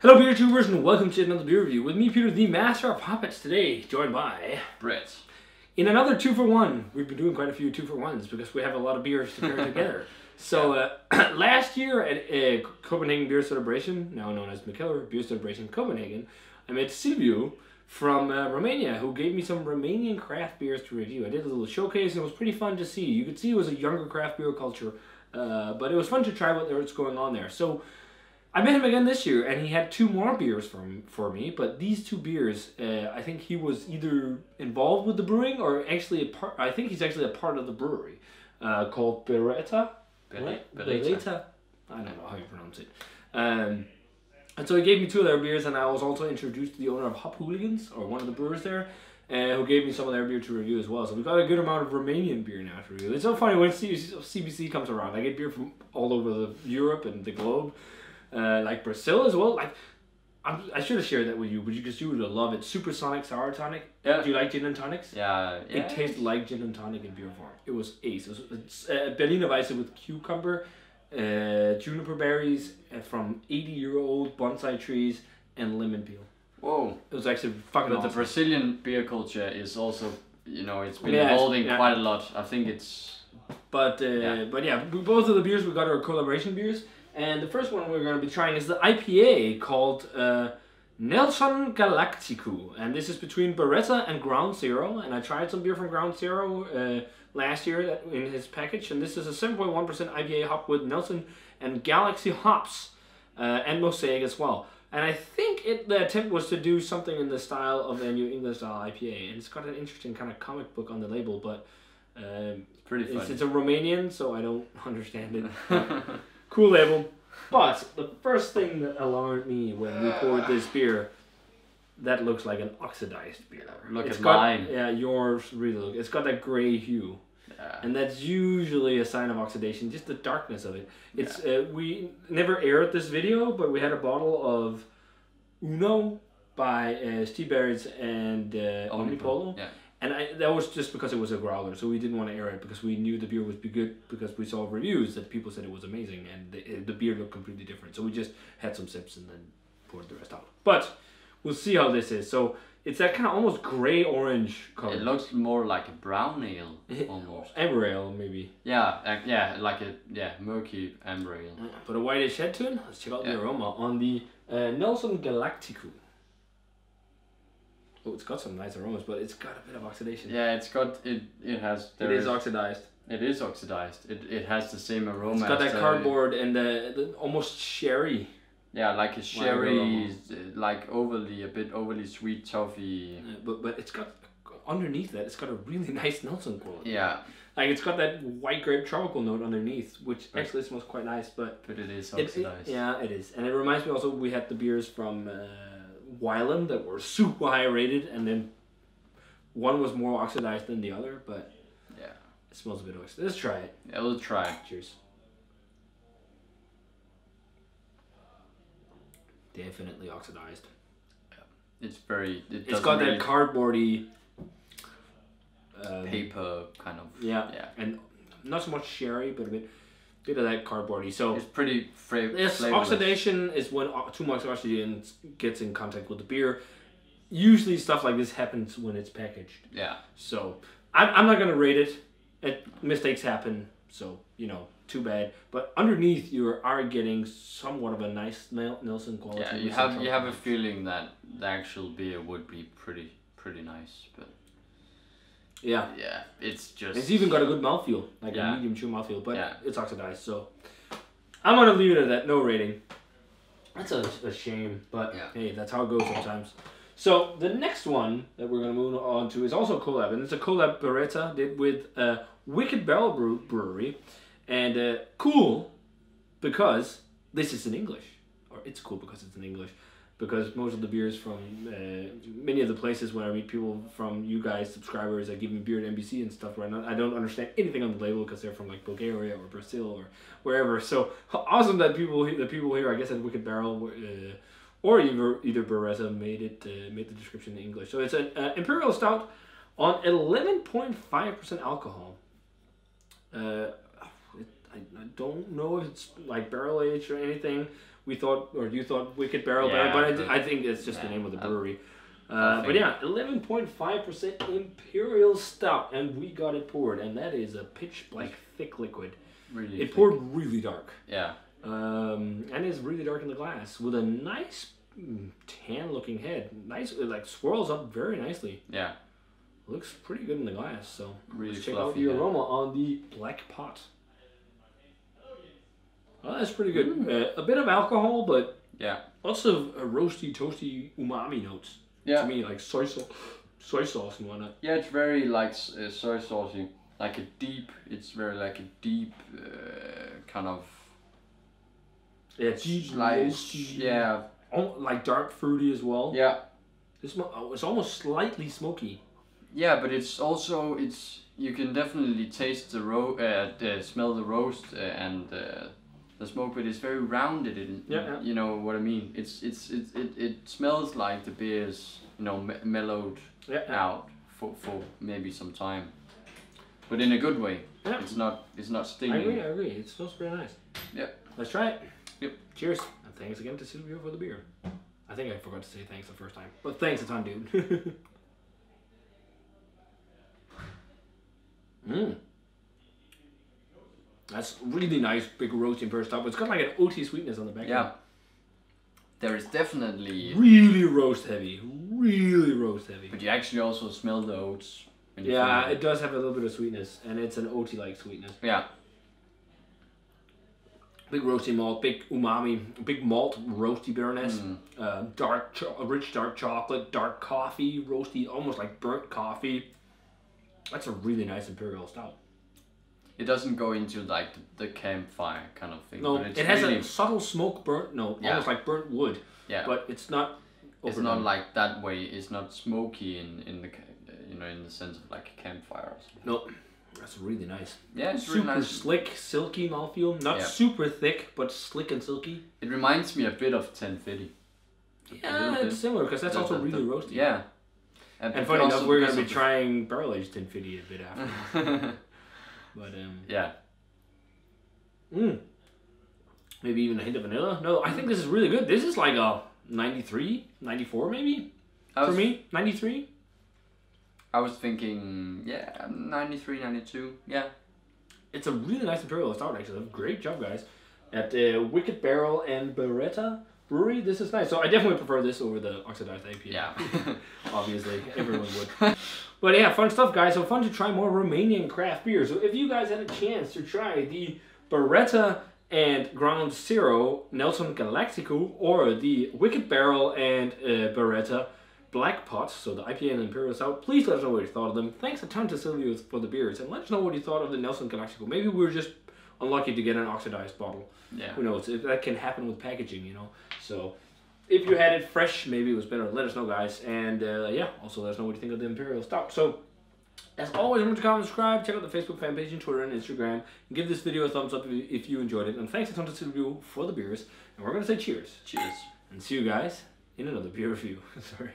Hello beer tubers and welcome to another beer review with me, Peter, the master of puppets, today joined by Brett. In another 2-for-1. We've been doing quite a few 2-for-1s because we have a lot of beers to pair together. So last year at Copenhagen Beer Celebration, now known as McKellar Beer Celebration Copenhagen, I met Silviu from Romania, who gave me some Romanian craft beers to review. I did a little showcase and it was pretty fun to see. You could see it was a younger craft beer culture, but it was fun to try what's going on there. So I met him again this year, and he had two more beers for me. But these two beers, I think he was either involved with the brewing or actually I think he's actually a part of the brewery called Bereta. Bereta. I don't know how you pronounce it. And so he gave me two of their beers, and I was also introduced to the owner of Hop Hooligans, or one of the brewers there, who gave me some of their beer to review as well. So we've got a good amount of Romanian beer now to review. It's so funny when CBC comes around. I get beer from all over Europe and the globe. Like Brazil as well. Like I should have shared that with you, but because you would love it. Supersonic Sour Tonic. Yeah. Do you like gin and tonics? Yeah. It tasted like gin and tonic in beer form. It was ace. It's Berliner Weisse with cucumber, juniper berries from 80-year-old bonsai trees, and lemon peel. Whoa. It was actually fucking awesome. The Brazilian beer culture is also, it's been evolving quite a lot. I think it's... But yeah, both of the beers we got are collaboration beers. And the first one we're going to be trying is the IPA called Nelson Galacticu. And this is between Bereta and Ground Zero. And I tried some beer from Ground Zero last year in his package. And this is a 7.1% IPA hop with Nelson and Galaxy hops and Mosaic as well. And I think the attempt was to do something in the style of a New England style IPA. And it's got an interesting kind of comic book on the label, but pretty fun. It's a Romanian, so I don't understand it. Cool label. But the first thing that alarmed me when we poured this beer, that looks like an oxidized beer. Look at mine. Yeah, yours really look. It's got that gray hue. Yeah. And that's usually a sign of oxidation, just the darkness of it. It's we never aired this video, but we had a bottle of Uno by Steve Barrett's and Omnipolo. Yeah. And that was just because it was a growler, so we didn't want to air it because we knew the beer would be good because we saw reviews that people said it was amazing and the beer looked completely different. So we just had some sips and then poured the rest out. But we'll see how this is. So it's that kind of almost gray-orange color. It looks more like a brown ale, almost. Amber ale, maybe. Yeah, like a murky amber ale. Put a whitish head to it. Let's check out the aroma on the Nelson Galacticu. Oh, it's got some nice aromas, but it's got a bit of oxidation. Yeah, it has. It is oxidized. It is oxidized. It has the same aroma. It's got that cardboard and the almost sherry. Yeah, like a sherry, like a bit overly sweet toffee. But it's got underneath that. It's got a really nice Nelson quality. Yeah. Like it's got that white grape tropical note underneath, which actually smells quite nice. But it is oxidized. It is, and it reminds me also we had the beers from. Wylam that were super high rated, and then one was more oxidized than the other, but yeah, it smells a bit oxidized. Let's try it. Yeah, we'll try it. Cheers. Definitely oxidized. Yeah. It's got that cardboardy paper kind of. Yeah, and not so much sherry, but a bit of that cardboardy. So it's pretty flavorless. Oxidation is when too much oxygen gets in contact with the beer. Usually stuff like this happens when it's packaged. Yeah. So I'm not gonna rate it. Mistakes happen, so too bad. But underneath you are getting somewhat of a nice Nelson quality. Yeah, you have a feeling that the actual beer would be pretty nice, but. Yeah. Yeah, it's even got a good mouthfeel, like a medium chew mouthfeel, but it's oxidized, so I'm gonna leave it at that, no rating. That's a shame, but hey, that's how it goes sometimes. So the next one that we're gonna move on to is also a collab, and it's a collab Bereta did with Wicked Barrel Brewery, and cool because this is in English, or it's cool because it's in English. Because most of the beers from many of the places when I meet people from you guys, subscribers, that give me beer at NBC and stuff, right? I don't understand anything on the label because they're from like Bulgaria or Brazil or wherever. So awesome that the people here, I guess at Wicked Barrel or either Bereta made the description in English. So it's an Imperial Stout on 11.5% alcohol. I don't know if it's like barrel aged or anything. We thought, or you thought Wicked Barrel better, but I think it's just the name of the brewery. But yeah, 11.5% Imperial Stout, and we got it poured, and that is a pitch black thick liquid. Really it poured really dark. Yeah. And it's really dark in the glass with a nice tan looking head. Nice, it like swirls up very nicely. Yeah. Looks pretty good in the glass, so really let's check out the aroma on the black pot. Oh, that's pretty good. A bit of alcohol, but lots of roasty, toasty umami notes. Yeah. To me, like soy sauce and whatnot. Yeah, it's very like soy saucy. Like a deep, it's very like a deep kind of... Yeah, deep roasty. Yeah. Like dark fruity as well. Yeah. It's almost slightly smoky. Yeah, but it's also, you can definitely taste smell the roast and the smoke, but it's very rounded. You know what I mean? It smells like the beer's mellowed out for maybe some time, but in a good way. Yeah. It's not stinging. I agree. It smells pretty nice. Yeah. Let's try it. Yep. Cheers. And thanks again to Silvio for the beer. I think I forgot to say thanks the first time, but thanks a ton, dude. That's really nice, big roasty Imperial Stout. But it's got like an oaty sweetness on the back. Yeah. There is definitely... Really roast heavy. Really roast heavy. But you actually also smell the oats. Yeah, it does have a little bit of sweetness. And it's an oaty-like sweetness. Yeah. Big roasty malt, big umami, big malt roasty bitterness. Rich dark chocolate, dark coffee, roasty, almost like burnt coffee. That's a really nice Imperial Stout. It doesn't go into like the campfire kind of thing. No, but it has a subtle smoke burnt note, almost like burnt wood. Yeah. But it's not. It's not like that way. It's not smoky in the in the sense of like a campfire or something. No, that's really nice. Yeah, it's super really nice. Slick, silky mouthfeel. Not super thick, but slick and silky. It reminds me a bit of 1050. Yeah, it's similar because that's also really roasty. Yeah. And funny enough, we're going to be trying barrel aged 1050 a bit after. But yeah. Maybe even a hint of vanilla. No, I think this is really good. This is like a 93, 94 maybe. For me, 93. I was thinking, 93, 92. Yeah. It's a really nice Imperial Stout actually. Great job, guys. At Wicked Barrel and Bereta Brewery, this is nice. So I definitely prefer this over the oxidized IPA. Yeah. Obviously, everyone would. But yeah, fun stuff, guys. So fun to try more Romanian craft beer. So if you guys had a chance to try the Bereta and Ground Zero Nelson Galacticu or the Wicked Barrel and Bereta Black Pot, so the IPA and Imperial Stout, please let us know what you thought of them. Thanks a ton to Silvio for the beers, and let us know what you thought of the Nelson Galacticu. Maybe we were just unlucky to get an oxidized bottle. Yeah. Who knows? That can happen with packaging, you know. So if you had it fresh, maybe it was better. Let us know, guys. And yeah, also let us know what you think of the Imperial Stout. So as always, remember to comment, subscribe, check out the Facebook fan page and Twitter and Instagram, and give this video a thumbs up if you enjoyed it. And thanks a ton to Silvio for the beers. And we're gonna say cheers. Cheers. And see you guys in another beer review. Sorry.